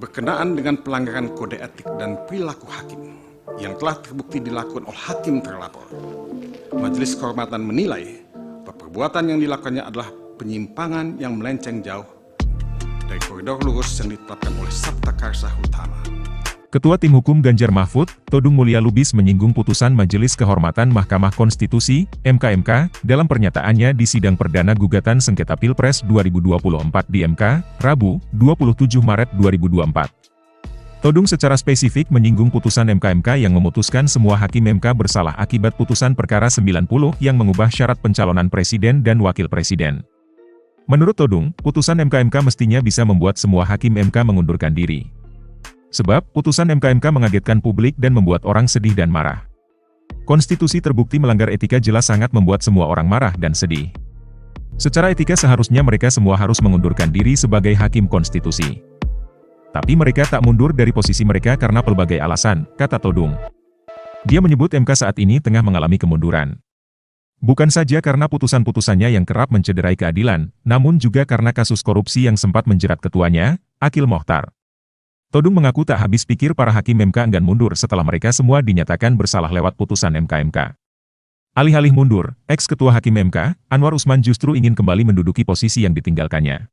berkenaan dengan pelanggaran kode etik dan perilaku hakim yang telah terbukti dilakukan oleh hakim terlapor. Majelis Kehormatan menilai bahwa perbuatan yang dilakukannya adalah penyimpangan yang melenceng jauh dari koridor lurus yang ditetapkan oleh Sabta Karsa Utama. Ketua Tim Hukum Ganjar Mahfud, Todung Mulya Lubis menyinggung putusan Majelis Kehormatan Mahkamah Konstitusi, (MK) dalam pernyataannya di sidang perdana gugatan sengketa Pilpres 2024 di MK, Rabu, 27 Maret 2024. Todung secara spesifik menyinggung putusan MK yang memutuskan semua hakim MK bersalah akibat putusan perkara 90 yang mengubah syarat pencalonan presiden dan wakil presiden. Menurut Todung, putusan MK mestinya bisa membuat semua hakim MK mengundurkan diri. Sebab, putusan MK mengagetkan publik dan membuat orang sedih dan marah. Konstitusi terbukti melanggar etika jelas sangat membuat semua orang marah dan sedih. Secara etika seharusnya mereka semua harus mengundurkan diri sebagai hakim konstitusi. Tapi mereka tak mundur dari posisi mereka karena pelbagai alasan, kata Todung. Dia menyebut MK saat ini tengah mengalami kemunduran. Bukan saja karena putusan-putusannya yang kerap mencederai keadilan, namun juga karena kasus korupsi yang sempat menjerat ketuanya, Akil Mokhtar. Todung mengaku tak habis pikir para hakim MK enggan mundur setelah mereka semua dinyatakan bersalah lewat putusan MK. Alih-alih mundur, ex-ketua hakim MK, Anwar Usman justru ingin kembali menduduki posisi yang ditinggalkannya.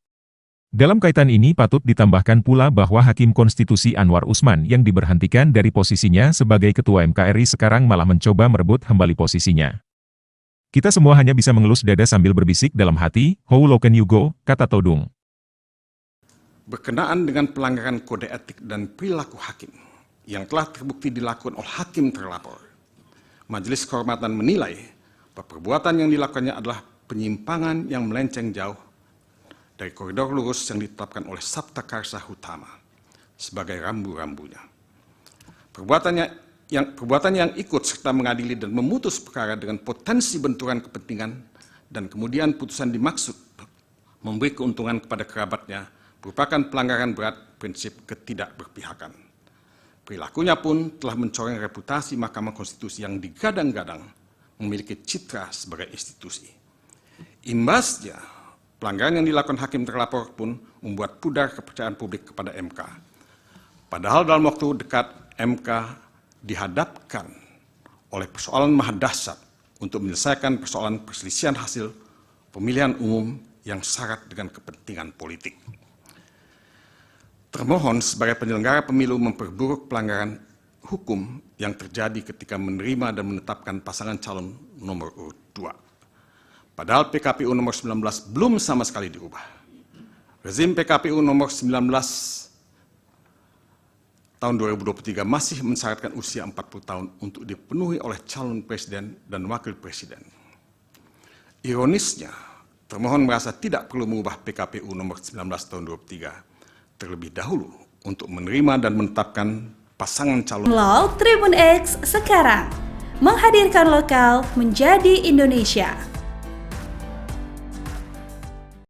Dalam kaitan ini patut ditambahkan pula bahwa Hakim Konstitusi Anwar Usman yang diberhentikan dari posisinya sebagai Ketua MK RI sekarang malah mencoba merebut kembali posisinya. Kita semua hanya bisa mengelus dada sambil berbisik dalam hati, "How low can you go?" kata Todung. Berkenaan dengan pelanggaran kode etik dan perilaku hakim yang telah terbukti dilakukan oleh hakim terlapor, Majelis Kehormatan menilai bahwa perbuatan yang dilakukannya adalah penyimpangan yang melenceng jauh dari koridor lurus yang ditetapkan oleh Sabta Karsa Utama sebagai rambu-rambunya. Perbuatan yang ikut serta mengadili dan memutus perkara dengan potensi benturan kepentingan dan kemudian putusan dimaksud memberi keuntungan kepada kerabatnya merupakan pelanggaran berat prinsip ketidakberpihakan. Perilakunya pun telah mencoreng reputasi Mahkamah Konstitusi yang digadang-gadang memiliki citra sebagai institusi. Imbasnya, pelanggaran yang dilakukan hakim terlapor pun membuat pudar kepercayaan publik kepada MK. Padahal dalam waktu dekat MK dihadapkan oleh persoalan maha dahsyat untuk menyelesaikan persoalan perselisihan hasil pemilihan umum yang syarat dengan kepentingan politik. Termohon sebagai penyelenggara pemilu memperburuk pelanggaran hukum yang terjadi ketika menerima dan menetapkan pasangan calon nomor urut 2. Padahal PKPU nomor 19 belum sama sekali diubah. Rezim PKPU nomor 19 tahun 2023 masih mensyaratkan usia 40 tahun untuk dipenuhi oleh calon presiden dan wakil presiden. Ironisnya, termohon merasa tidak perlu mengubah PKPU nomor 19 tahun 2023 terlebih dahulu untuk menerima dan menetapkan pasangan calon. Tribun X sekarang menghadirkan lokal menjadi Indonesia.